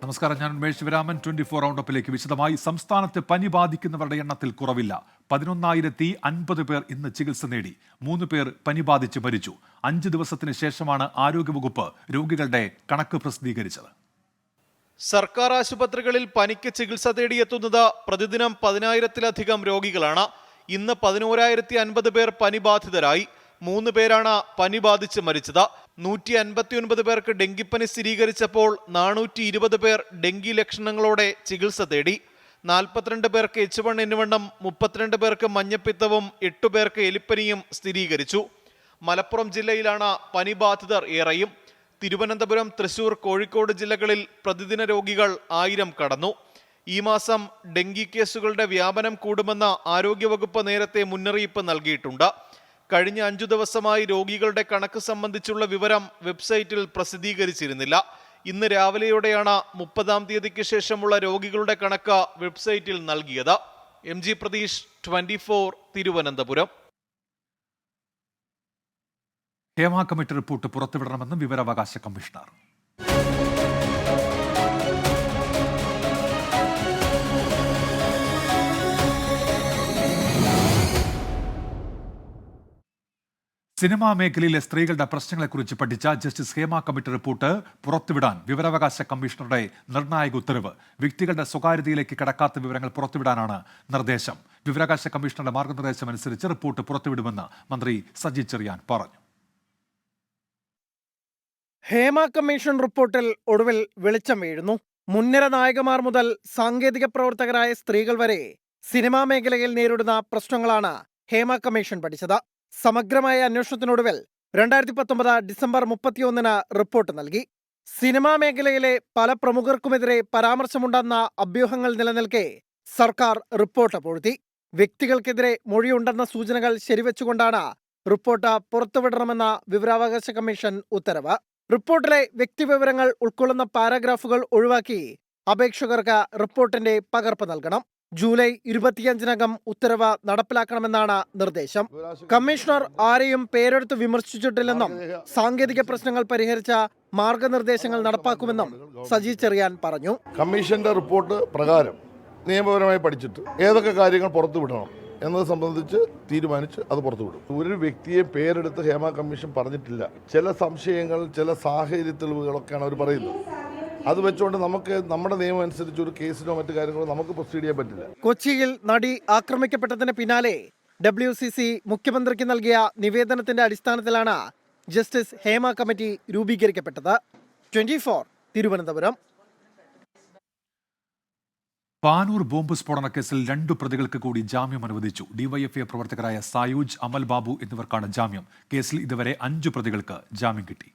നമസ്കാരം, ഞാൻ ഉമേഷ് ശിവരാമൻ. 24 റൗണ്ടപ്പിലേക്ക് വിശദമായി. സംസ്ഥാനത്ത് പനി ബാധിക്കുന്നവരുടെ എണ്ണത്തിൽ കുറവില്ല. 11,050 പേർ ഇന്ന് ചികിത്സ നേടി. 3 പേർ പനി ബാധിച്ച് മരിച്ചു. 5 ദിവസത്തിന് ശേഷമാണ് ആരോഗ്യവകുപ്പ് രോഗികളുടെ കണക്ക് പ്രസിദ്ധീകരിച്ചത്. സർക്കാർ ആശുപത്രികളിൽ പനിക്ക് ചികിത്സ തേടിയെത്തുന്നത് പ്രതിദിനം 10,000-ലധികം രോഗികളാണ്. ഇന്ന് 11,050 പേർ പനി ബാധിതരായി. 3 പേരാണ് പനി ബാധിച്ച് മരിച്ചത്. 159 പേർക്ക് ഡെങ്കിപ്പനി സ്ഥിരീകരിച്ചപ്പോൾ 420 പേർ ഡെങ്കി ലക്ഷണങ്ങളോടെ ചികിത്സ തേടി. 42 പേർക്ക് H1N1, 32 പേർക്ക് മഞ്ഞപ്പിത്തവും 8 പേർക്ക് എലിപ്പനിയും സ്ഥിരീകരിച്ചു. മലപ്പുറം ജില്ലയിലാണ് പനി ബാധിതർ ഏറെയും. തിരുവനന്തപുരം, തൃശൂർ, കോഴിക്കോട് ജില്ലകളിൽ പ്രതിദിന രോഗികൾ 1000 കടന്നു. ഈ മാസം ഡെങ്കി കേസുകളുടെ വ്യാപനം കൂടുമെന്ന് ആരോഗ്യവകുപ്പ് നേരത്തെ മുന്നറിയിപ്പ് നൽകിയിട്ടുണ്ട്. കഴിഞ്ഞ 5 ദിവസമായി രോഗികളുടെ കണക്ക് സംബന്ധിച്ചുള്ള വിവരം വെബ്സൈറ്റിൽ പ്രസിദ്ധീകരിച്ചിരുന്നില്ല. ഇന്ന് രാവിലെയോടെയാണ് 30-ാം തീയതിക്ക് ശേഷമുള്ള രോഗികളുടെ കണക്ക് വെബ്സൈറ്റിൽ നൽകിയത്. MG Pratheesh, 24, Thiruvananthapuram. Hema committee report പുറത്തുവിടണമെന്ന് വിവരാവകാശ കമ്മീഷണർ. സിനിമാ മേഖലയിലെ സ്ത്രീകളുടെ പ്രശ്നങ്ങളെക്കുറിച്ച് പഠിച്ച ജസ്റ്റിസ് ഹേമ കമ്മിറ്റി റിപ്പോർട്ട് പുറത്തുവിടാൻ വിവരാവകാശ കമ്മീഷണറുടെ നിർണായക ഉത്തരവ്. വ്യക്തികളുടെ സ്വകാര്യതയിലേക്ക് കടക്കാത്ത വിവരങ്ങൾ പുറത്തുവിടാനാണ് നിർദ്ദേശം. വിവരാവകാശ കമ്മീഷണറുടെ മാർഗനിർദ്ദേശം അനുസരിച്ച് റിപ്പോർട്ട് പുറത്തുവിടുമെന്ന് മന്ത്രി സജി ചെറിയാൻ പറഞ്ഞു. ഹേമ കമ്മീഷൻ റിപ്പോർട്ടിൽ ഒടുവിൽ വെളിച്ചം വീഴുന്നു. മുൻനിര നായകമാർ മുതൽ സാങ്കേതിക പ്രവർത്തകരായ സ്ത്രീകൾ വരെ സിനിമാ മേഖലയിൽ നേരിടുന്ന പ്രശ്നങ്ങളാണ് ഹേമ കമ്മീഷൻ പഠിച്ചത്. സമഗ്രമായ അന്വേഷണത്തിനൊടുവിൽ 2019 ഡിസംബർ 31 റിപ്പോർട്ട് നൽകി. സിനിമാ മേഖലയിലെ പല പ്രമുഖർക്കുമെതിരെ പരാമർശമുണ്ടെന്ന അഭ്യൂഹങ്ങൾ നിലനിൽക്കെ സർക്കാർ റിപ്പോർട്ട് പൊഴുത്തി. വ്യക്തികൾക്കെതിരെ മൊഴിയുണ്ടെന്ന സൂചനകൾ ശരിവെച്ചുകൊണ്ടാണ് റിപ്പോർട്ട് പുറത്തുവിടണമെന്ന വിവരാവകാശ കമ്മീഷൻ ഉത്തരവ്. റിപ്പോർട്ടിലെ വ്യക്തിവിവരങ്ങൾ ഉൾക്കൊള്ളുന്ന പാരഗ്രാഫുകൾ ഒഴിവാക്കി അപേക്ഷകർക്ക് റിപ്പോർട്ടിന്റെ പകർപ്പ് നൽകണം. ജൂലൈ 25-നകം ഉത്തരവ് നടപ്പിലാക്കണമെന്നാണ് നിർദ്ദേശം. കമ്മീഷണർ ആരെയും പേരെടുത്ത് വിമർശിച്ചിട്ടില്ലെന്നും സാങ്കേതിക പ്രശ്നങ്ങൾ പരിഹരിച്ച മാർഗനിർദ്ദേശങ്ങൾ നടപ്പാക്കുമെന്നും സജി ചെറിയാൻ പറഞ്ഞു. കമ്മീഷന്റെ റിപ്പോർട്ട് പ്രകാരം നിയമപരമായി പഠിച്ചിട്ട് ഏതൊക്കെ കാര്യങ്ങൾ പുറത്തുവിടണം എന്നത് സംബന്ധിച്ച് തീരുമാനിച്ച് അത് പുറത്തുവിടും. ഒരു വ്യക്തിയെ പേരെടുത്ത് ഹേമ കമ്മീഷൻ പറഞ്ഞിട്ടില്ല. ചില സംശയങ്ങൾ, ചില സാഹചര്യ തെളിവുകളൊക്കെയാണ് അവർ പറയുന്നത്. അത് വെച്ചുകൊണ്ട് നമുക്ക് നമ്മുടെ നിയമം അനുസരിച്ച് ഒരു കേസിനോ മറ്റു കാര്യങ്ങളോ നമുക്ക് പ്രൊസീഡ് ചെയ്യാൻ പറ്റില്ല. കൊച്ചിയിൽ നടി ആക്രമിക്കപ്പെട്ടതിന് പിന്നാലെ WCC മുഖ്യമന്ത്രിക്ക് നൽകിയ നിവേദനത്തിന്റെ അടിസ്ഥാനത്തിലാണ് ജസ്റ്റിസ് ഹേമ കമ്മിറ്റി രൂപീകരിക്കപ്പെട്ടത്. 24, തിരുവനന്തപുരം. പാനൂർ ബോംബ് സ്ഫോടന കേസിൽ 2 പ്രതികൾക്ക് കൂടി ജാമ്യം അനുവദിച്ചു. ഡിവൈഎഫ്ഐ പ്രവർത്തകരായ സായൂജ്, അമൽ ബാബു എന്നിവർക്കാണ് ജാമ്യം. കേസിൽ ഇതുവരെ 5 പ്രതികൾക്ക് ജാമ്യം കിട്ടി.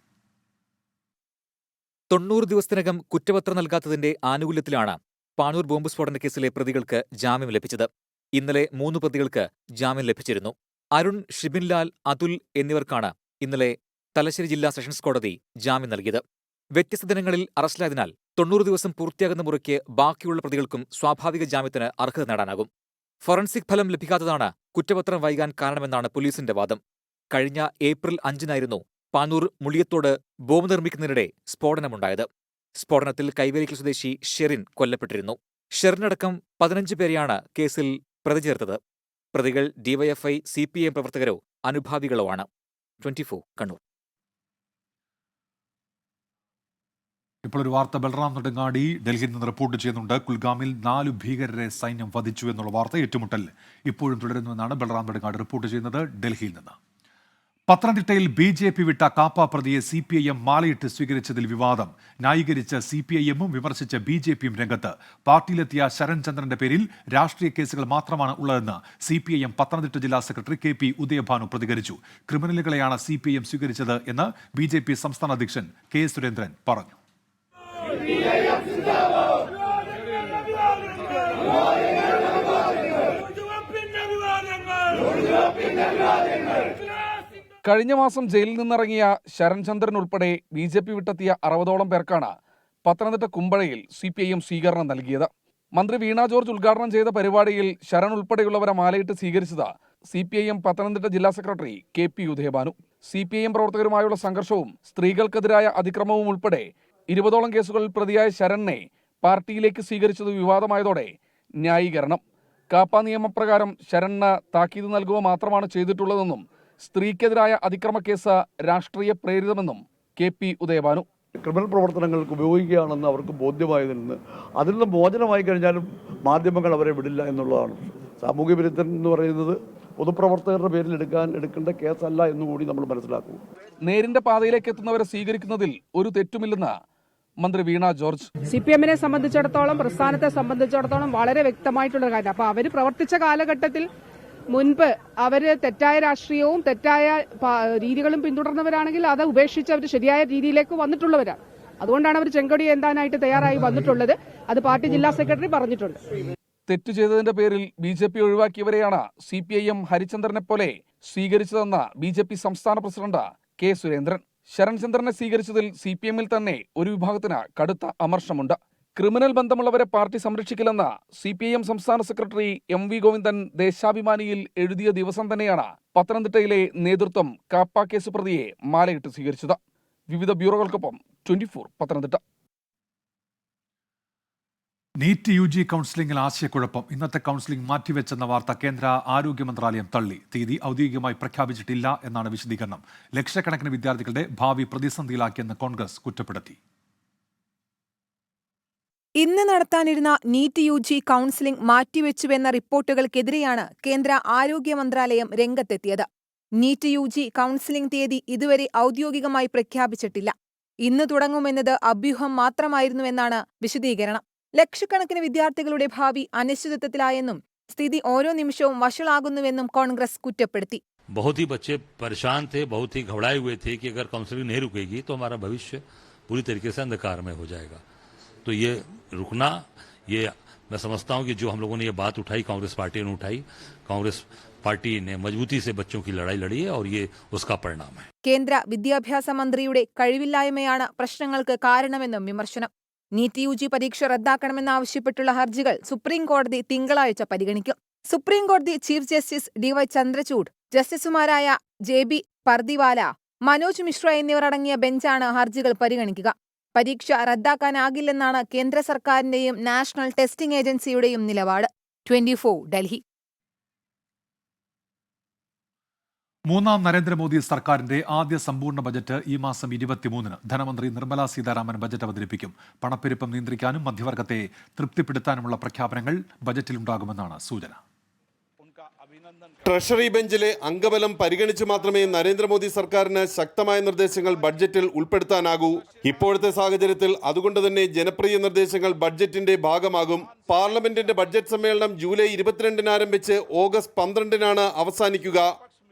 90 ദിവസത്തിനകം കുറ്റപത്രം നൽകാത്തതിന്റെ ആനുകൂല്യത്തിലാണ് പാനൂർ ബോംബ് സ്ഫോടന കേസിലെ പ്രതികൾക്ക് ജാമ്യം ലഭിച്ചത്. ഇന്നലെ 3 പ്രതികൾക്ക് ജാമ്യം ലഭിച്ചിരുന്നു. അരുൺ, ഷിബിൻലാൽ, അതുൽ എന്നിവർക്കാണ് ഇന്നലെ തലശ്ശേരി ജില്ലാ സെഷൻസ് കോടതി ജാമ്യം നൽകിയത്. വ്യത്യസ്ത ദിനങ്ങളിൽ അറസ്റ്റിലായതിനാൽ 90 ദിവസം പൂർത്തിയാകുന്ന മുറയ്ക്ക് ബാക്കിയുള്ള പ്രതികൾക്കും സ്വാഭാവിക ജാമ്യത്തിന് അർഹത നേടാനാകും. ഫോറൻസിക് ഫലം ലഭിക്കാത്തതാണ് കുറ്റപത്രം വൈകാൻ കാരണമെന്നാണ് പോലീസിന്റെ വാദം. കഴിഞ്ഞ ഏപ്രിൽ 5-നായിരുന്നു പാനൂർ മുളിയത്തോട് ബോംബ് നിർമ്മിക്കുന്നതിനിടെ സ്ഫോടനമുണ്ടായത്. സ്ഫോടനത്തിൽ കൈവേലിക്കൽ സ്വദേശി ഷെറിൻ കൊല്ലപ്പെട്ടിരുന്നു. ഷെറിനടക്കം 15 പേരെയാണ് കേസിൽ പ്രതി ചേർത്തത്. പ്രതികൾ ഡിവൈഎഫ്ഐ, CPIM പ്രവർത്തകരോ അനുഭാവികളോ ആണ്. 24, കണ്ണൂർ. ഇപ്പോൾ ഒരു വാർത്ത ബൽറാം നെടുങ്ങാടി ഡൽഹിയിൽ നിന്ന് റിപ്പോർട്ട് ചെയ്യുന്നുണ്ട്. കുൽഗാമിൽ 4 ഭീകരരെ സൈന്യം വധിച്ചു എന്നുള്ള വാർത്ത. ഏറ്റുമുട്ടൽ ഇപ്പോഴും തുടരുന്നുവെന്നാണ് ബൽറാം നെടുങ്ങാടി റിപ്പോർട്ട് ചെയ്യുന്നത് ഡൽഹിയിൽ നിന്ന്. പത്തനംതിട്ടയിൽ BJP വിട്ട കാപ്പ പ്രതിയെ CPIM മാലയിട്ട് സ്വീകരിച്ചതിൽ വിവാദം. ന്യായീകരിച്ച CPIM-ഉം വിമർശിച്ച BJP-യും രംഗത്ത്. പാർട്ടിയിലെത്തിയ ശരൺ ചന്ദ്രന്റെ പേരിൽ രാഷ്ട്രീയ കേസുകൾ മാത്രമാണ് ഉള്ളതെന്ന് CPIM പത്തനംതിട്ട ജില്ലാ സെക്രട്ടറി KP ഉദയഭാനു പ്രതികരിച്ചു. ക്രിമിനലുകളെയാണ് CPIM സ്വീകരിച്ചത് എന്ന് BJP സംസ്ഥാന അധ്യക്ഷൻ K സുരേന്ദ്രൻ പറഞ്ഞു. കഴിഞ്ഞ മാസം ജയിലിൽ നിന്നിറങ്ങിയ ശരൺ ചന്ദ്രൻ ഉൾപ്പെടെ BJP വിട്ടെത്തിയ 60ഓളം പേർക്കാണ് പത്തനംതിട്ട കുമ്പഴയിൽ CPIM സ്വീകരണം നൽകിയത്. മന്ത്രി വീണ ജോർജ് ഉദ്ഘാടനം ചെയ്ത പരിപാടിയിൽ ശരൺ ഉൾപ്പെടെയുള്ളവരെ മാലയിട്ട് സ്വീകരിച്ചത് CPIM പത്തനംതിട്ട ജില്ലാ സെക്രട്ടറി KP ഉദയഭാനു. CPIM പ്രവർത്തകരുമായുള്ള സംഘർഷവും സ്ത്രീകൾക്കെതിരായ അതിക്രമവും ഉൾപ്പെടെ 20ഓളം കേസുകളിൽ പ്രതിയായ ശരണിനെ പാർട്ടിയിലേക്ക് സ്വീകരിച്ചത് വിവാദമായതോടെ ന്യായീകരണം. കാപ്പ നിയമപ്രകാരം ശരണിന് താക്കീത് നൽകുക മാത്രമാണ് ചെയ്തിട്ടുള്ളതെന്നും സ്ത്രീക്കെതിരായ അതിക്രമക്കേസ് രാഷ്ട്രീയ പ്രേരിതമെന്നും KP ഉദയഭാനു. ക്രിമിനൽ പ്രവർത്തനങ്ങൾക്ക് ഉപയോഗിക്കുകയാണെന്ന് അവർക്ക് ബോധ്യമായതിൽ നിന്ന് അതിൽ നിന്ന് മോചനമായി കഴിഞ്ഞാലും മാധ്യമങ്ങൾ അവരെ വിടില്ല എന്നുള്ളതാണ്. സാമൂഹ്യ വിരുദ്ധൻ എന്ന് പറയുന്നത് പൊതുപ്രവർത്തകരുടെ പേരിൽ എടുക്കേണ്ട കേസല്ല എന്നുകൂടി നമ്മൾ മനസ്സിലാക്കും. നേരിന്റെ പാതയിലേക്ക് എത്തുന്നവരെ സ്വീകരിക്കുന്നതിൽ ഒരു തെറ്റുമില്ലെന്ന് മന്ത്രി വീണ ജോർജ്. CPM-നെ സംബന്ധിച്ചിടത്തോളം, പ്രസ്ഥാനത്തെ സംബന്ധിച്ചിടത്തോളം വളരെ വ്യക്തമായിട്ടുള്ള കാര്യം. അപ്പൊ അവർ പ്രവർത്തിച്ച കാലഘട്ടത്തിൽ മുൻപ് അവര് തെറ്റായ രാഷ്ട്രീയവും തെറ്റായ രീതികളും പിന്തുടർന്നവരാണെങ്കിൽ അത് ഉപേക്ഷിച്ച് അവർ ശരിയായ രീതിയിലേക്ക് വന്നിട്ടുള്ളവരാണ്. അതുകൊണ്ടാണ് അവർ ചെങ്കൊടി ഏന്താനായിട്ട് തയ്യാറായി വന്നിട്ടുള്ളത്. അത് പാർട്ടി ജില്ലാ സെക്രട്ടറി പറഞ്ഞിട്ടുണ്ട്. തെറ്റു ചെയ്തതിന്റെ പേരിൽ BJP ഒഴിവാക്കിയവരെയാണ് CPIM ഹരിചന്ദ്രനെ പോലെ സ്വീകരിച്ചതെന്ന് BJP സംസ്ഥാന പ്രസിഡന്റ് K. സുരേന്ദ്രൻ. ശരൺചന്ദ്രനെ സ്വീകരിച്ചതിൽ CPM-ൽ തന്നെ ഒരു വിഭാഗത്തിന് കടുത്ത അമർഷമുണ്ട്. ക്രിമിനൽ ബന്ധമുള്ളവരെ പാർട്ടി സംരക്ഷിക്കില്ലെന്ന് CPIM സംസ്ഥാന സെക്രട്ടറി MV ഗോവിന്ദൻ ദേശാഭിമാനിയിൽ എഴുതിയ ദിവസം തന്നെയാണ് പത്തനംതിട്ടയിലെ നേതൃത്വം കാപ്പ കേസ് പ്രതിയെ മാലയിട്ട് സ്വീകരിച്ചത്. വിവിധ ബ്യൂറോകൾക്കൊപ്പം 24 പത്തനംതിട്ട. നീറ്റ് UG കൗൺസിലിംഗിൽ ആശയക്കുഴപ്പം. ഇന്നത്തെ കൗൺസിലിംഗ് മാറ്റിവെച്ചെന്ന വാർത്ത കേന്ദ്ര ആരോഗ്യ മന്ത്രാലയം തള്ളി. തീയതി ഔദ്യോഗികമായി പ്രഖ്യാപിച്ചിട്ടില്ല എന്നാണ് വിശദീകരണം. ലക്ഷക്കണക്കിന് വിദ്യാർത്ഥികളുടെ ഭാവി പ്രതിസന്ധിയിലാക്കിയെന്ന് കോൺഗ്രസ് കുറ്റപ്പെടുത്തി. ഇന്ന് നടത്താനിരുന്ന നീറ്റ് UG കൗൺസിലിംഗ് മാറ്റിവെച്ചുവെന്ന റിപ്പോർട്ടുകൾക്കെതിരെയാണ് കേന്ദ്ര ആരോഗ്യ മന്ത്രാലയം രംഗത്തെത്തിയത്. നീറ്റ് UG കൗൺസിലിംഗ് തീയതി ഇതുവരെ ഔദ്യോഗികമായി പ്രഖ്യാപിച്ചിട്ടില്ല. ഇന്ന് തുടങ്ങുമെന്നത് അഭ്യൂഹം മാത്രമായിരുന്നുവെന്നാണ് വിശദീകരണം. ലക്ഷക്കണക്കിന് വിദ്യാർത്ഥികളുടെ ഭാവി അനിശ്ചിതത്വത്തിലായെന്നും സ്ഥിതി ഓരോ നിമിഷവും വഷളാകുന്നുവെന്നും കോൺഗ്രസ് കുറ്റപ്പെടുത്തി. बहुत ही बच्चे परेशान थे, बहुत ही घबराए हुए थे कि अगर काउंसलिंग नहीं रुकेगी तो हमारा भविष्य पूरी तरीके से अंधकार में हो जाएगा. तो ये रुकना, ये मैं समझता हूं कि जो हम लोगों ने ये बात उठाई, कांग्रेस पार्टी ने उठाई, कांग्रेस पार्टी ने मजबूती से बच्चों की लड़ाई लड़ी है और ये उसका परिणाम है. കേന്ദ്ര വിദ്യാഭ്യാസ മന്ത്രിയുടെ കഴിവില്ലായ്മയാണ് പ്രശ്നങ്ങൾക്ക് കാരണമെന്നും വിമർശനം. നീറ്റ് UG പരീക്ഷ റദ്ദാക്കണമെന്നാവശ്യപ്പെട്ടുള്ള ഹർജികൾ സുപ്രീം കോടതി തിങ്കളാഴ്ച പരിഗണിക്കും. സുപ്രീം കോടതി ചീഫ് ജസ്റ്റിസ് DY ചന്ദ്രചൂഡ്, ജസ്റ്റിസുമാരായ JB പർദിവാല, മനോജ് മിശ്ര എന്നിവരടങ്ങിയ ബെഞ്ചാണ് ഹർജികൾ പരിഗണിക്കുക. പരീക്ഷ റദ്ദാക്കാനാകില്ലെന്നാണ് കേന്ദ്ര സർക്കാരിന്റെയും നാഷണൽ ടെസ്റ്റിംഗ് ഏജൻസിയുടെയും നിലപാട്. 24 ഡൽഹി. മൂന്നാം നരേന്ദ്രമോദി സർക്കാരിന്റെ ആദ്യ സമ്പൂർണ്ണ ബജറ്റ് ഈ മാസം 23-ന് ധനമന്ത്രി നിർമ്മല സീതാരാമൻ ബജറ്റ് അവതരിപ്പിക്കും. പണപ്പെരുപ്പം നിയന്ത്രിക്കാനും മധ്യവർഗത്തെ തൃപ്തിപ്പെടുത്താനുമുള്ള പ്രഖ്യാപനങ്ങൾ ബജറ്റിലുണ്ടാകുമെന്നാണ് സൂചന. ട്രഷറി ബെഞ്ചിലെ അംഗബലം പരിഗണിച്ച് മാത്രമേ നരേന്ദ്രമോദി സർക്കാരിന് ശക്തമായ നിർദ്ദേശങ്ങൾ ബഡ്ജറ്റിൽ ഉൾപ്പെടുത്താനാകൂ. ഇപ്പോഴത്തെ സാഹചര്യത്തിൽ അതുകൊണ്ട് തന്നെ ജനപ്രിയ നിർദ്ദേശങ്ങൾ ബഡ്ജറ്റിന്റെ ഭാഗമാകും. പാർലമെന്റിന്റെ ബഡ്ജറ്റ് സമ്മേളനം ജൂലൈ 22-ന് ആരംഭിച്ച് ഓഗസ്റ്റ് 12-നാണ് അവസാനിക്കുക.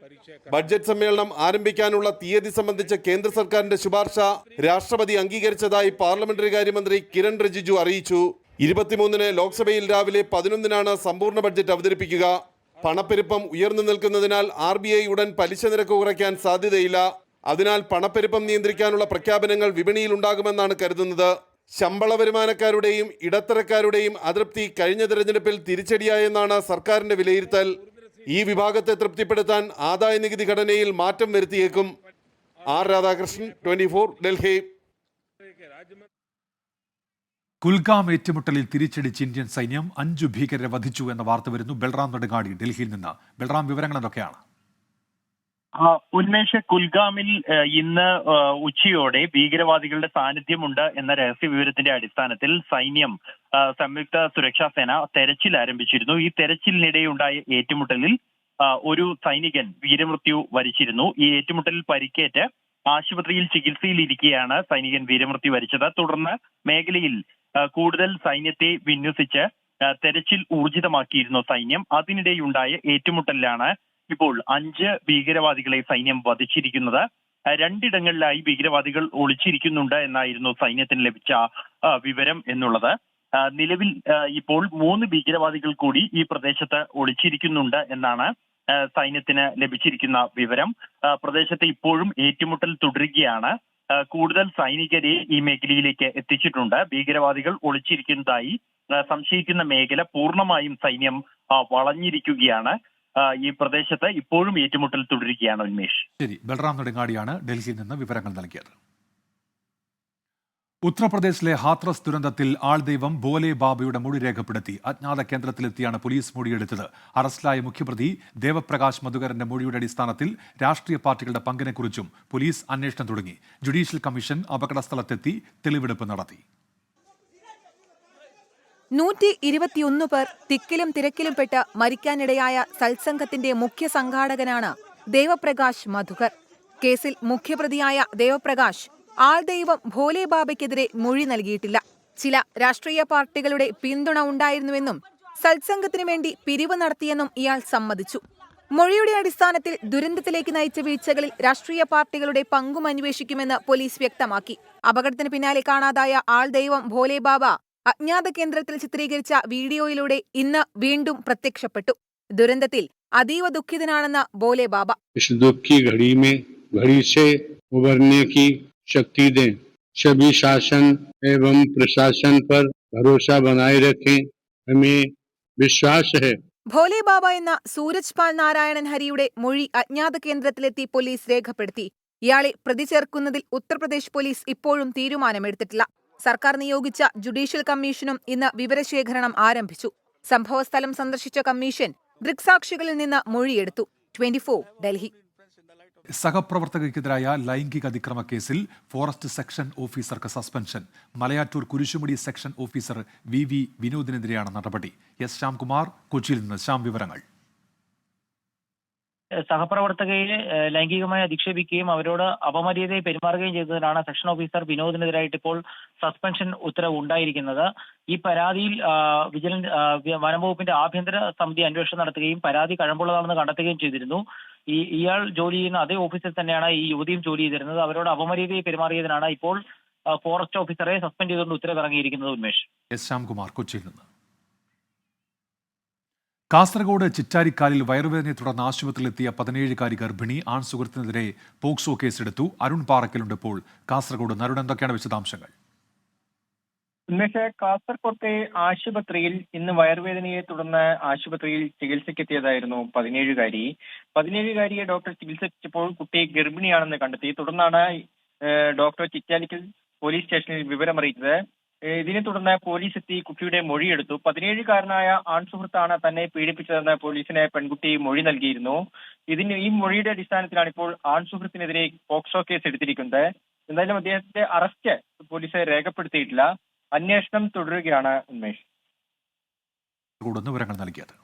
ബഡ്ജറ്റ് സമ്മേളനം ആരംഭിക്കാനുള്ള തീയതി സംബന്ധിച്ച കേന്ദ്ര സർക്കാരിന്റെ ശുപാർശ രാഷ്ട്രപതി അംഗീകരിച്ചതായി പാർലമെന്ററി കാര്യമന്ത്രി കിരൺ റിജിജു അറിയിച്ചു. 23-ന് ലോക്സഭയിൽ രാവിലെ 11-നാണ് സമ്പൂർണ്ണ ബഡ്ജറ്റ് അവതരിപ്പിക്കുക. പണപ്പെരുപ്പം ഉയർന്നു നിൽക്കുന്നതിനാൽ RBI ഉടൻ പലിശ നിരക്ക് കുറയ്ക്കാൻ സാധ്യതയില്ല. അതിനാൽ പണപ്പെരുപ്പം നിയന്ത്രിക്കാനുള്ള പ്രഖ്യാപനങ്ങൾ വിപണിയിലുണ്ടാകുമെന്നാണ് കരുതുന്നത്. ശമ്പള വരുമാനക്കാരുടെയും ഇടത്തരക്കാരുടെയും അതൃപ്തി കഴിഞ്ഞ തെരഞ്ഞെടുപ്പിൽ തിരിച്ചടിയായെന്നാണ് സർക്കാരിന്റെ വിലയിരുത്തൽ. ഈ വിഭാഗത്തെ തൃപ്തിപ്പെടുത്താൻ ആദായ നികുതി ഘടനയിൽ മാറ്റം വരുത്തിയേക്കും. R. രാധാകൃഷ്ണൻ, 24 ഡൽഹി. കുൽഗാം ഏറ്റുമുട്ടലിൽ തിരിച്ചടിച്ച് ഇന്ത്യൻ സൈന്യം 5 ഭീകരരെ വധിച്ചു എന്ന വാർത്ത വരുന്നു. ബൽറാം നെടുങ്ങാടി ഡൽഹിയിൽ നിന്ന്. ബൽറാം, വിവരങ്ങൾ എന്തൊക്കെയാണ്? ഉന്മേഷ്, കുൽഗാമിൽ ഇന്ന് ഉച്ചയോടെ ഭീകരവാദികളുടെ സാന്നിധ്യമുണ്ട് എന്ന രഹസ്യ വിവരത്തിന്റെ അടിസ്ഥാനത്തിൽ സൈന്യം, സംയുക്ത സുരക്ഷാ സേന തെരച്ചിൽ ആരംഭിച്ചിരുന്നു. ഈ തെരച്ചിലിനിടെയുണ്ടായ ഏറ്റുമുട്ടലിൽ ഒരു സൈനികൻ വീരമൃത്യു വരിച്ചിരുന്നു. ഈ ഏറ്റുമുട്ടലിൽ പരിക്കേറ്റ് ആശുപത്രിയിൽ ചികിത്സയിലിരിക്കെയാണ് സൈനികൻ വീരമൃത്യു വരിച്ചത്. തുടർന്ന് മേഖലയിൽ കൂടുതൽ സൈന്യത്തെ വിന്യസിച്ച് തെരച്ചിൽ ഊർജിതമാക്കിയിരുന്നു സൈന്യം. അതിനിടെയുണ്ടായ ഏറ്റുമുട്ടലിലാണ് ഇപ്പോൾ 5 ഭീകരവാദികളെ സൈന്യം വധിച്ചിരിക്കുന്നത്. 2 ഇടങ്ങളിലായി ഭീകരവാദികൾ ഒളിച്ചിരിക്കുന്നുണ്ട് എന്നായിരുന്നു സൈന്യത്തിന് ലഭിച്ച വിവരം എന്നുള്ളത്. നിലവിൽ ഇപ്പോൾ 3 ഭീകരവാദികൾ കൂടി ഈ പ്രദേശത്ത് ഒളിച്ചിരിക്കുന്നുണ്ട് എന്നാണ് സൈന്യത്തിന് ലഭിച്ചിരിക്കുന്ന വിവരം. പ്രദേശത്ത് ഇപ്പോഴും ഏറ്റുമുട്ടൽ തുടരുകയാണ്. കൂടുതൽ സൈനികരെ ഈ മേഖലയിലേക്ക് എത്തിച്ചിട്ടുണ്ട്. ഭീകരവാദികൾ ഒളിച്ചിരിക്കുന്നതായി സംശയിക്കുന്ന മേഖല പൂർണ്ണമായും സൈന്യം വളഞ്ഞിരിക്കുകയാണ്. ഈ പ്രദേശത്ത് ഇപ്പോഴും ഏറ്റുമുട്ടൽ തുടരുകയാണ്. ഉന്മേഷ്, ശരി. ബൽറാം നെടുങ്ങാടിയാണ് ഡൽഹിയിൽ നിന്ന് വിവരങ്ങൾ നൽകിയത്. ഉത്തർപ്രദേശിലെ ഹാത്രസ് ദുരന്തത്തിൽ ആൾദൈവം ഭോലെ ബാബയുടെ മൊഴി രേഖപ്പെടുത്തി. അജ്ഞാത കേന്ദ്രത്തിലെത്തിയാണ് പോലീസ് മൊഴിയെടുത്തത്. അറസ്റ്റിലായ മുഖ്യപ്രതി ദേവപ്രകാശ് മധുകരന്റെ മൊഴിയുടെ അടിസ്ഥാനത്തിൽ രാഷ്ട്രീയ പാർട്ടികളുടെ പങ്കിനെക്കുറിച്ചും പോലീസ് അന്വേഷണം തുടങ്ങി. ജുഡീഷ്യൽ കമ്മീഷൻ അപകടസ്ഥലത്തെത്തി തെളിവെടുപ്പ് നടത്തി. 121 പേർ തിക്കിലും തിരക്കിലും പെട്ട് മരിക്കാനിടയായ സത്സംഗത്തിന്റെ മുഖ്യ സംഘാടകനാണ് ദേവപ്രകാശ് മധുകർ. കേസിൽ മുഖ്യപ്രതിയായ ദേവപ്രകാശ് ആൾദൈവം ഭോലെ ബാബയ്ക്കെതിരെ മൊഴി നൽകിയിട്ടില്ല. ചില രാഷ്ട്രീയ പാർട്ടികളുടെ പിന്തുണ ഉണ്ടായിരുന്നുവെന്നും സത്സംഗത്തിനു വേണ്ടി പിരിവ് നടത്തിയെന്നും ഇയാൾ സമ്മതിച്ചു. മൊഴിയുടെ അടിസ്ഥാനത്തിൽ ദുരന്തത്തിലേക്ക് നയിച്ച വീഴ്ചകളിൽ രാഷ്ട്രീയ പാർട്ടികളുടെ പങ്കും അന്വേഷിക്കുമെന്ന് പോലീസ് വ്യക്തമാക്കി. അപകടത്തിന് പിന്നാലെ കാണാതായ ആൾദൈവം ഭോലെ ബാബ അജ്ഞാത കേന്ദ്രത്തിൽ ചിത്രീകരിച്ച വീഡിയോയിലൂടെ ഇന്ന് വീണ്ടും പ്രത്യക്ഷപ്പെട്ടു. ദുരന്തത്തിൽ അതീവ ദുഃഖിതനാണെന്ന് ഭോലെ ബാബ. शक्ति दें, सभी शासन एवं प्रशासन पर भरोसा बनाए रखें, हमें विश्वास है. ഭോലെ ബാബ എന്ന സൂരജ് പാൽ നാരായണൻ ഹരിയുടെ മൊഴി അജ്ഞാത കേന്ദ്രത്തിലെത്തി പോലീസ് രേഖപ്പെടുത്തി. ഇയാളെ പ്രതി ചേർക്കുന്നതിൽ ഉത്തർപ്രദേശ് പോലീസ് ഇപ്പോഴും തീരുമാനമെടുത്തിട്ടില്ല. സർക്കാർ നിയോഗിച്ച ജുഡീഷ്യൽ കമ്മീഷനും ഇന്ന് വിവരശേഖരണം ആരംഭിച്ചു. സംഭവസ്ഥലം സന്ദർശിച്ച കമ്മീഷൻ ദൃക്സാക്ഷികളിൽ നിന്ന് മൊഴിയെടുത്തു. 24 ഡൽഹി. സഹപ്രവർത്തകർക്കെതിരായ ലൈംഗിക അതിക്രമ കേസിൽ ഫോറസ്റ്റ് സെക്ഷൻ ഓഫീസർക്ക് suspension. Malayattoor Kurisumudi section officer V വിനോദിനെതിരെയാണ് നടപടി. എസ് ശ്യാംകുമാർ കൊച്ചിയിൽ നിന്ന്. ശ്യാം, വിവരങ്ങൾ. സഹപ്രവർത്തകയെ ലൈംഗികമായി അധിക്ഷേപിക്കുകയും അവരോട് അപമര്യാദയെ പെരുമാറുകയും ചെയ്തതിനാണ് സെക്ഷൻ ഓഫീസർ വിനോദിനെതിരായിട്ട് ഇപ്പോൾ സസ്പെൻഷൻ ഉത്തരവ് ഉണ്ടായിരിക്കുന്നത്. ഈ പരാതിയിൽ വനംവകുപ്പിന്റെ ആഭ്യന്തര സമിതി അന്വേഷണം നടത്തുകയും പരാതി കഴമ്പുള്ളതാണെന്ന് കണ്ടെത്തുകയും ചെയ്തിരുന്നു. ഇയാൾ ജോലി ചെയ്യുന്ന അതേ ഓഫീസിൽ തന്നെയാണ് ഈ യുവതിയും ജോലി ചെയ്തിരുന്നത്. അവരോട് അപമര്യാദയെ പെരുമാറിയതിനാണ് ഇപ്പോൾ ഫോറസ്റ്റ് ഓഫീസറെ സസ്പെൻഡ് ചെയ്തുകൊണ്ട് ഉത്തരവ് ഇറങ്ങിയിരിക്കുന്നത്. ഉന്മേഷ്. എസ് ശ്യാംകുമാർ കൊച്ചിയിൽ നിന്ന്. കാസർഗോഡ് ചിറ്റാരിക്കാലിൽ വയറുവേദനയെ തുടർന്ന് ആശുപത്രിയിലെത്തിയ 17-കാരി ഗർഭിണി ആൺസുഹൃത്തിനെതിരെ പോക്സോ കേസെടുത്തു. അരുൺ പാറക്കലുണ്ട് ഇപ്പോൾ കാസർഗോഡ്. അരുൺ, എന്തൊക്കെയാണ് വിശദാംശങ്ങൾ? ഉന്മേഷ്, കാസർകോട്ടെ ആശുപത്രിയിൽ ഇന്ന് വയറുവേദനയെ തുടർന്ന് ആശുപത്രിയിൽ ചികിത്സയ്ക്കെത്തിയതായിരുന്നു 17-കാരി. 17-കാരിയെ ഡോക്ടർ ചികിത്സിച്ചപ്പോൾ കുട്ടി ഗർഭിണിയാണെന്ന് കണ്ടെത്തി. തുടർന്നാണ് ഡോക്ടർ ചിറ്റാലിക്കൽ പോലീസ് സ്റ്റേഷനിൽ വിവരമറിയിച്ചത്. ഇതിനെ തുടർന്ന് പോലീസ് എത്തി കുട്ടിയുടെ മൊഴിയെടുത്തു. 17-കാരനായ ആൺസുഹൃത്താണ് തന്നെ പീഡിപ്പിച്ചതെന്ന് പോലീസിന് പെൺകുട്ടി മൊഴി നൽകിയിരുന്നു. ഈ മൊഴിയുടെ അടിസ്ഥാനത്തിലാണ് ഇപ്പോൾ ആൺസുഹൃത്തിനെതിരെ പോക്സോ കേസ് എടുത്തിരിക്കുന്നത്. എന്തായാലും അദ്ദേഹത്തിന്റെ അറസ്റ്റ് പോലീസ് രേഖപ്പെടുത്തിയിട്ടില്ല. അന്വേഷണം തുടരുകയാണ്. ഉന്മേഷ്. വിവരങ്ങൾ നൽകിയത്.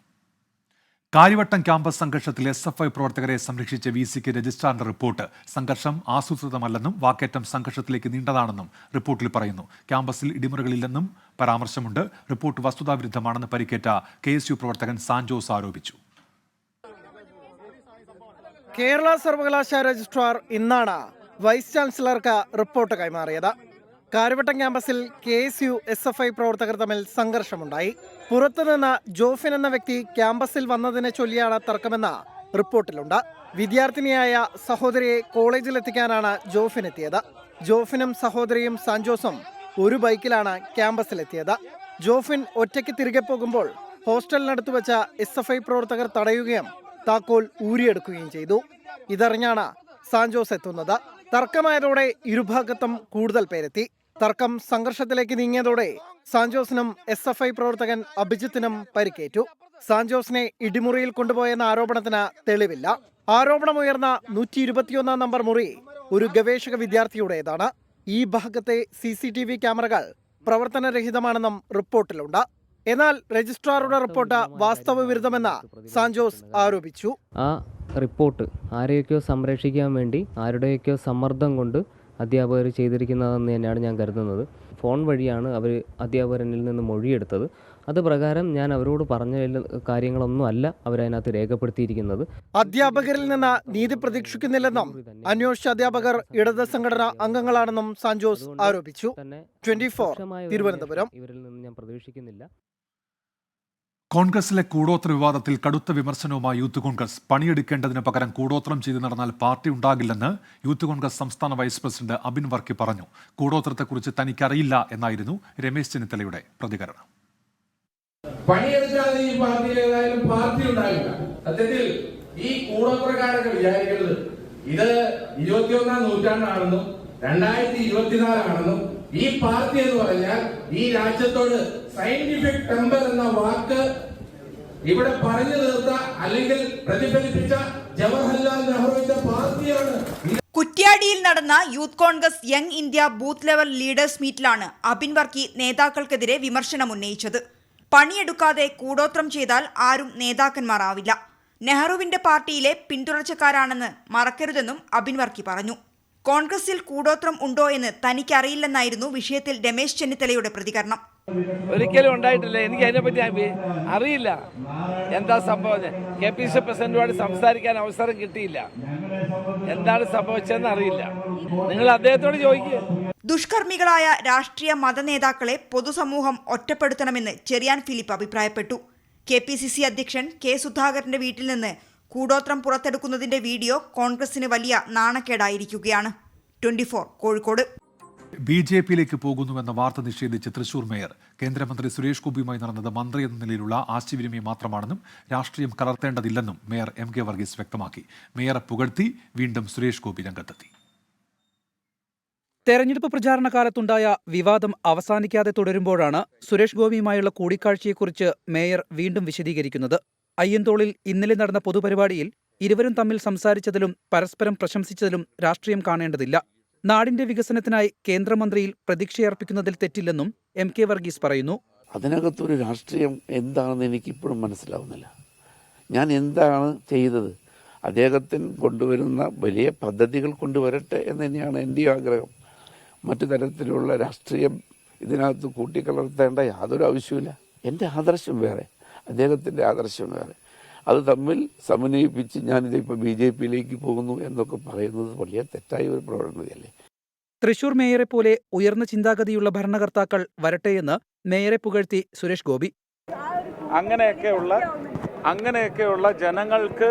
കാര്യവട്ടം ക്യാമ്പസ് സംഘർഷത്തിൽ SFI പ്രവർത്തകരെ സംരക്ഷിച്ച VCക്ക് രജിസ്ട്രാറിന്റെ റിപ്പോർട്ട്. സംഘർഷം ആസൂത്രിതമല്ലെന്നും വാക്കേറ്റം സംഘർഷത്തിലേക്ക് നീണ്ടതാണെന്നും റിപ്പോർട്ടിൽ പറയുന്നു. ക്യാമ്പസിൽ ഇടിമുറകളില്ലെന്നും പരാമർശമുണ്ട്. റിപ്പോർട്ട് വസ്തുതാവിരുദ്ധമാണെന്ന് പരിക്കേറ്റ KSU പ്രവർത്തകൻ സാൻജോസ് ആരോപിച്ചു. കേരള സർവകലാശാല രജിസ്ട്രാർ ഇന്നാണ് വൈസ് ചാൻസലർക്ക് റിപ്പോർട്ട് കൈമാറിയത്. കാര്യവട്ടം ക്യാമ്പസിൽ KSU SFI പ്രവർത്തകർ തമ്മിൽ സംഘർഷമുണ്ടായി. പുറത്തുനിന്ന് ജോഫിൻ എന്ന വ്യക്തി ക്യാമ്പസിൽ വന്നതിനെ ചൊല്ലിയാണ് തർക്കമെന്ന് റിപ്പോർട്ടിലുണ്ട്. വിദ്യാർത്ഥിനിയായ സഹോദരിയെ കോളേജിലെത്തിക്കാനാണ് ജോഫിൻ എത്തിയത്. ജോഫിനും സഹോദരിയും സാൻജോസും ഒരു ബൈക്കിലാണ് ക്യാമ്പസിലെത്തിയത്. ജോഫിൻ ഒറ്റയ്ക്ക് തിരികെ പോകുമ്പോൾ ഹോസ്റ്റലിനടുത്ത് വെച്ച SFI പ്രവർത്തകർ തടയുകയും താക്കോൽ ഊരിയെടുക്കുകയും ചെയ്തു. ഇതറിഞ്ഞാണ് സാൻജോസ് എത്തുന്നത്. തർക്കമായതോടെ ഇരുഭാഗത്തും കൂടുതൽ പേരെത്തി. തർക്കം സംഘർഷത്തിലേക്ക് നീങ്ങിയതോടെ സാൻജോസിനും SFI പ്രവർത്തകൻ അഭിജിത്തിനും പരിക്കേറ്റു. സാൻജോസിനെ ഇടിമുറിയിൽ കൊണ്ടുപോയെന്ന ആരോപണത്തിന് തെളിവില്ല. ആരോപണമുയർന്ന 121 നമ്പർ മുറി ഒരു ഗവേഷക വിദ്യാർത്ഥിയുടേതാണ്. ഈ ഭാഗത്തെ CCTV ക്യാമറകൾ പ്രവർത്തനരഹിതമാണെന്നും റിപ്പോർട്ടിലുണ്ട്. എന്നാൽ രജിസ്ട്രാറുടെ റിപ്പോർട്ട് വാസ്തവവിരുദ്ധമെന്ന് സാൻജോസ് ആരോപിച്ചു. ആ റിപ്പോർട്ട് ആരെയൊക്കെയോ സംരക്ഷിക്കാൻ വേണ്ടി ആരുടെയൊക്കെയോ സമ്മർദ്ദം കൊണ്ട് അധ്യാപകർ ചെയ്തിരിക്കുന്നതെന്ന് തന്നെയാണ് ഞാൻ കരുതുന്നത്. ഫോൺ വഴിയാണ് അവർ അധ്യാപകരിൽ നിന്ന് മൊഴിയെടുത്തത്. അത് പ്രകാരം ഞാൻ അവരോട് പറഞ്ഞ കാര്യങ്ങളൊന്നും അല്ല അവരതിനകത്ത് രേഖപ്പെടുത്തിയിരിക്കുന്നത്. അധ്യാപകരിൽ നിന്ന് നീതി പ്രതീക്ഷിക്കുന്നില്ലെന്നും അന്വേഷിച്ച അധ്യാപകർ ഇടത് സംഘടനാ അംഗങ്ങളാണെന്നും സാൻജോസ് ആരോപിച്ചു. 24 തിരുവനന്തപുരം. ഇവരിൽ നിന്ന് ഞാൻ പ്രതീക്ഷിക്കുന്നില്ല. കോൺഗ്രസിലെ കൂടോത്ര വിവാദത്തിൽ കടുത്ത വിമർശനവുമായി യൂത്ത് കോൺഗ്രസ്. പണിയെടുക്കേണ്ടതിന് പകരം കൂടോത്രം ചെയ്തു നടന്നാൽ പാർട്ടി ഉണ്ടാകില്ലെന്ന് യൂത്ത് കോൺഗ്രസ് സംസ്ഥാന വൈസ് പ്രസിഡന്റ് അബിൻ വർക്കി പറഞ്ഞു. കൂടോത്രത്തെക്കുറിച്ച് തനിക്കറിയില്ല എന്നായിരുന്നു രമേശ് ചെന്നിത്തലയുടെ പ്രതികരണം. പണിയെടുക്കാതെ ഈ പാർട്ടിയിൽ ഏതായാലും പാർട്ടി ഉണ്ടാകില്ല. സത്യത്തിൽ ഈ കൂടോത്രക്കാരൊക്കെ വിചാരിക്കുന്നത് ഇത് 21-ാം നൂറ്റാണ്ടാണെന്നും 2024 ആണെന്നും ഈ പാർട്ടി എന്ന് പറഞ്ഞാൽ ഈ രാജ്യത്തോട് സയന്റിഫിക് ടെമ്പർ എന്ന വാക്ക് ഇവിടെ പറഞ്ഞു തീർത്ത അല്ലെങ്കിൽ പ്രതിഫലിപ്പിച്ച ജവഹർലാൽ നെഹ്റുവിന്റെ പാർട്ടിയാണ്. കുറ്റ്യാടിയിൽ നടന്ന Youth Congress Young India booth level leaders മീറ്റിലാണ് അബിൻ വർക്കി നേതാക്കൾക്കെതിരെ വിമർശനം ഉന്നയിച്ചത്. പണിയെടുക്കാതെ കൂടോത്രം ചെയ്താൽ ആരും നേതാക്കന്മാരാവില്ല. നെഹ്റുവിന്റെ പാർട്ടിയിലെ പിന്തുടർച്ചക്കാരാണെന്ന് മറക്കരുതെന്നും അബിൻ വർക്കി പറഞ്ഞു. കോൺഗ്രസിൽ കൂടോത്രം ഉണ്ടോ എന്ന് തനിക്കറിയില്ലെന്നായിരുന്നു വിഷയത്തിൽ രമേശ് ചെന്നിത്തലയുടെ പ്രതികരണം. ഒരിക്കലും ഉണ്ടായിട്ടില്ല. എനിക്ക് അതിനെപ്പറ്റി അറിയില്ല എന്താ സംഭവം. KPC പ്രസിഡന്റുമായിട്ട് സംസാരിക്കാൻ അവസരം കിട്ടിയില്ല. എന്താണ് സംഭവിച്ചതെന്ന് അറിയില്ല. നിങ്ങൾ അദ്ദേഹത്തോട് ചോദിക്കുക. ദുഷ്കർമ്മികളായ രാഷ്ട്രീയ മത നേതാക്കളെ പൊതുസമൂഹം ഒറ്റപ്പെടുത്തണമെന്ന് ചെറിയാൻ ഫിലിപ്പ് അഭിപ്രായപ്പെട്ടു. KPCC അധ്യക്ഷൻ K സുധാകരന്റെ വീട്ടിൽ നിന്ന് കൂടോത്രം പുറത്തെടുക്കുന്നതിന്റെ വീഡിയോ കോൺഗ്രസിന് വലിയ നാണക്കേടായിരിക്കുകയാണ്. 24 കോഴിക്കോട്. BJPയിലേക്ക് പോകുന്നുവെന്ന വാർത്ത നിഷേധിച്ച് തൃശൂർ മേയർ. കേന്ദ്രമന്ത്രി സുരേഷ് ഗോപിയുമായി നടന്നത് മന്ത്രി എന്ന നിലയിലുള്ള ആശയവിനിമയം മാത്രമാണെന്നും രാഷ്ട്രീയം കലർത്തേണ്ടതില്ലെന്നും മേയർ MK വർഗീസ് വ്യക്തമാക്കി. മേയറെ പുകഴ്ത്തി വീണ്ടും സുരേഷ് ഗോപി രംഗത്തെത്തി. തെരഞ്ഞെടുപ്പ് പ്രചാരണ കാലത്തുണ്ടായ വിവാദം അവസാനിക്കാതെ തുടരുമ്പോഴാണ് സുരേഷ് ഗോപിയുമായുള്ള കൂടിക്കാഴ്ചയെക്കുറിച്ച് മേയർ വീണ്ടും വിശദീകരിക്കുന്നത്. അയ്യന്തോളിൽ ഇന്നലെ നടന്ന പൊതുപരിപാടിയിൽ ഇരുവരും തമ്മിൽ സംസാരിച്ചതിലും പരസ്പരം പ്രശംസിച്ചതിലും രാഷ്ട്രീയം കാണേണ്ടതില്ല. നാടിന്റെ വികസനത്തിനായി കേന്ദ്രമന്ത്രിയിൽ പ്രതീക്ഷയർപ്പിക്കുന്നതിൽ തെറ്റില്ലെന്നും MK വർഗീസ് പറയുന്നു. അതിനകത്തൊരു രാഷ്ട്രീയം എന്താണെന്ന് എനിക്കിപ്പോഴും മനസ്സിലാവുന്നില്ല. ഞാൻ എന്താണ് ചെയ്തത്? അദ്ദേഹത്തിന് കൊണ്ടുവരുന്ന വലിയ പദ്ധതികൾ കൊണ്ടുവരട്ടെ എന്ന് തന്നെയാണ് എൻ്റെ ആഗ്രഹം. മറ്റു തരത്തിലുള്ള രാഷ്ട്രീയം ഇതിനകത്ത് കൂട്ടിക്കലർത്തേണ്ട യാതൊരു ആവശ്യമില്ല. എൻ്റെ ആദർശം വേറെ, അദ്ദേഹത്തിൻ്റെ ആദർശം വേറെ. അത് തമ്മിൽ സമന്വയിപ്പിച്ച് ഞാനിതിപ്പോൾ BJPയിലേക്ക് പോകുന്നു എന്നൊക്കെ പറയുന്നത് വലിയ തെറ്റായ ഒരു പ്രവണതയല്ലേ. തൃശൂർ മേയറെ പോലെ ഉയർന്ന ചിന്താഗതിയുള്ള ഭരണകർത്താക്കൾ വരട്ടെയെന്ന് മേയറെ പുകഴ്ത്തി സുരേഷ് ഗോപി. അങ്ങനെയൊക്കെയുള്ള ജനങ്ങൾക്ക്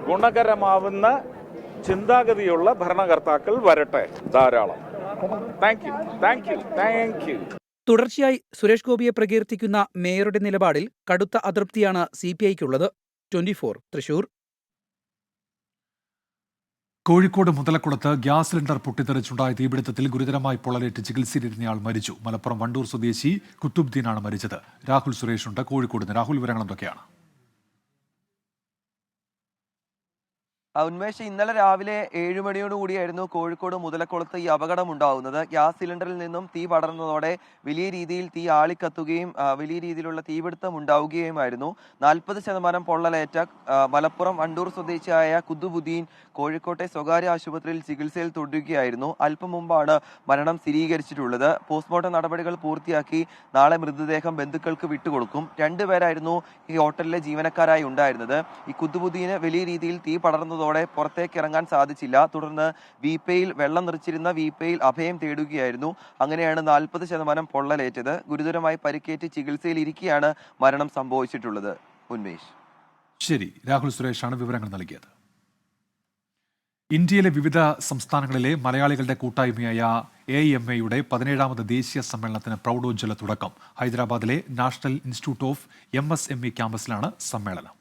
ഗുണകരമാവുന്ന ചിന്താഗതിയുള്ള ഭരണകർത്താക്കൾ വരട്ടെ, ധാരാളം. Thank you. തുടർച്ചയായി സുരേഷ് ഗോപിയെ പ്രകീർത്തിക്കുന്ന മേയറുടെ നിലപാടിൽ കടുത്ത അതൃപ്തിയാണ് CPIക്കുള്ളത്. 24 തൃശൂർ. കോഴിക്കോട് മുതലക്കുളത്ത് ഗ്യാസ് സിലിണ്ടർ പൊട്ടിത്തെറിച്ചുണ്ടായ തീപിടുത്തത്തിൽ ഗുരുതരമായി പൊള്ളലേറ്റ് ചികിത്സയിലിരുന്നയാൾ മരിച്ചു. മലപ്പുറം വണ്ടൂർ സ്വദേശി കുത്തുബ്ദീനാണ് മരിച്ചത്. രാഹുൽ സുരേഷുണ്ട് കോഴിക്കോട് നിന്ന്. രാഹുൽ, വിവരങ്ങൾ എന്തൊക്കെയാണ്? ഉന്മേഷ്, ഇന്നലെ രാവിലെ 7 മണിയോടുകൂടിയായിരുന്നു കോഴിക്കോട് മുതലക്കുളത്ത് ഈ അപകടം ഉണ്ടാവുന്നത്. ഗ്യാസ് സിലിണ്ടറിൽ നിന്നും തീ പടർന്നതോടെ വലിയ രീതിയിൽ തീ ആളിക്കത്തുകയും വലിയ രീതിയിലുള്ള തീപിടുത്തം ഉണ്ടാവുകയുമായിരുന്നു. 40% പൊള്ളലേറ്റ മലപ്പുറം വണ്ടൂർ സ്വദേശിയായ കുത്തുബുദ്ദീൻ കോഴിക്കോട്ടെ സ്വകാര്യ ആശുപത്രിയിൽ ചികിത്സയിൽ തുടരുകയായിരുന്നു. അല്പം മുമ്പാണ് മരണം സ്ഥിരീകരിച്ചിട്ടുള്ളത്. പോസ്റ്റ്മോർട്ടം നടപടികൾ പൂർത്തിയാക്കി നാളെ മൃതദേഹം ബന്ധുക്കൾക്ക് വിട്ടുകൊടുക്കും. 2 പേരായിരുന്നു ഈ ഹോട്ടലിലെ ജീവനക്കാരായി ഉണ്ടായിരുന്നത്. ഈ കുത്തുബുദ്ദീന് വലിയ രീതിയിൽ തീ പടർന്നതോടെ പുറത്തേക്ക് ഇറങ്ങാൻ സാധിച്ചില്ല. തുടർന്ന് വീപ്പയിൽ വെള്ളം നിറച്ചിരുന്ന വീപ്പയിൽ അഭയം തേടുകയായിരുന്നു. അങ്ങനെയാണ് 40% പൊള്ളലേറ്റത്. ഗുരുതരമായി പരിക്കേറ്റ് ചികിത്സയിൽ ഇരിക്കെയാണ് മരണം സംഭവിച്ചിട്ടുള്ളത്. ഉന്മേഷ്. ശരി, രാഹുൽ സുരേഷാണ് വിവരങ്ങൾ നൽകിയത്. ഇന്ത്യയിലെ വിവിധ സംസ്ഥാനങ്ങളിലെ മലയാളികളുടെ കൂട്ടായ്മയായ AIMAയുടെ 17ാമത് ദേശീയ സമ്മേളനത്തിന് പ്രൗഢോജ്വല തുടക്കം. ഹൈദരാബാദിലെ നാഷണൽ ഇൻസ്റ്റിറ്റ്യൂട്ട് ഓഫ് MSME ക്യാമ്പസിലാണ് സമ്മേളനം.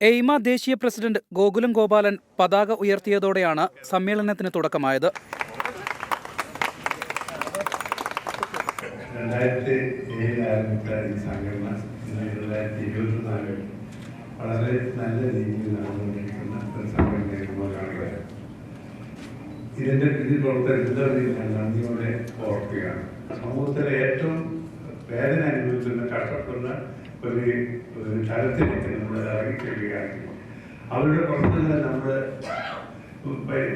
എയ്മ ദേശീയ പ്രസിഡന്റ് ഗോകുലം ഗോപാലൻ പതാക ഉയർത്തിയതോടെയാണ് സമ്മേളനത്തിന് തുടക്കമായത്. 2007 ആരംഭിച്ച ഈ സംഘടന 2024 വളരെ നല്ല രീതിയിൽ നടന്നുകൊണ്ടിരിക്കുന്ന ഒരു സംഘടനയായിരുന്നു കാണുക. ഇതിന്റെ പിന്നിൽ പ്രവർത്തകർ നന്ദിയോടെ ഓർക്കുകയാണ്. സമൂഹത്തിലെ ഏറ്റവും വേദന അനുഭവിക്കുന്ന കഷ്ടപ്പെടുന്ന ഒരു തലത്തിലേക്ക് നമ്മൾ ഇറങ്ങിച്ചെല്ലുകയാണെങ്കിൽ അവരുടെ പ്രശ്നങ്ങളെ നമ്മൾ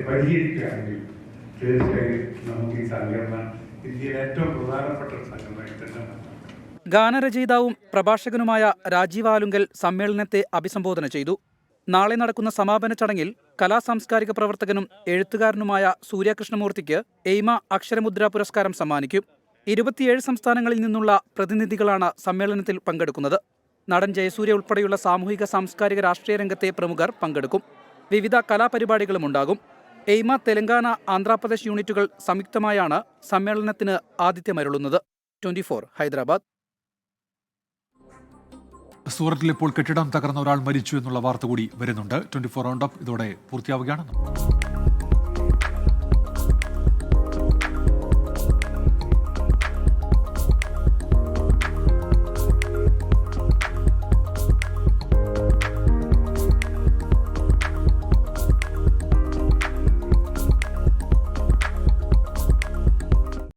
പരിഹരിക്കുകയാണെങ്കിൽ തീർച്ചയായും നമുക്ക് ഈ സംഘടന ഇന്ത്യയിലെ ഏറ്റവും പ്രധാനപ്പെട്ട സംഘടനയിൽ തന്നെ. ഗാനരചയിതാവും പ്രഭാഷകനുമായ രാജീവ് ആലുങ്കൽ സമ്മേളനത്തെ അഭിസംബോധന ചെയ്തു. നാളെ നടക്കുന്ന സമാപന ചടങ്ങിൽ കലാസാംസ്കാരിക പ്രവർത്തകനും എഴുത്തുകാരനുമായ സൂര്യകൃഷ്ണമൂർത്തിക്ക് എയ്മ അക്ഷരമുദ്ര പുരസ്കാരം സമ്മാനിക്കും. 27 സംസ്ഥാനങ്ങളിൽ നിന്നുള്ള പ്രതിനിധികളാണ് സമ്മേളനത്തിൽ പങ്കെടുക്കുന്നത്. നടൻ ജയസൂര്യ ഉൾപ്പെടെയുള്ള സാമൂഹിക സാംസ്കാരിക രാഷ്ട്രീയ രംഗത്തെ പ്രമുഖർ പങ്കെടുക്കും. വിവിധ കലാപരിപാടികളും ഉണ്ടാകും. എയ്മ തെലങ്കാന ആന്ധ്രാപ്രദേശ് യൂണിറ്റുകൾ സംയുക്തമായാണ് സമ്മേളനത്തിന് ആതിഥ്യമരുളുന്നത്. 24 ഹൈദരാബാദ്. സൂറത്തിൽ ഇപ്പോൾ കെട്ടിടം തകർന്ന ഒരാൾ മരിച്ചു എന്നുള്ള വാർത്ത കൂടി വരുന്നുണ്ട്. 24 റൗണ്ട് അപ്പ് ഇതോടെ പൂർത്തിയാവുകയാണ്.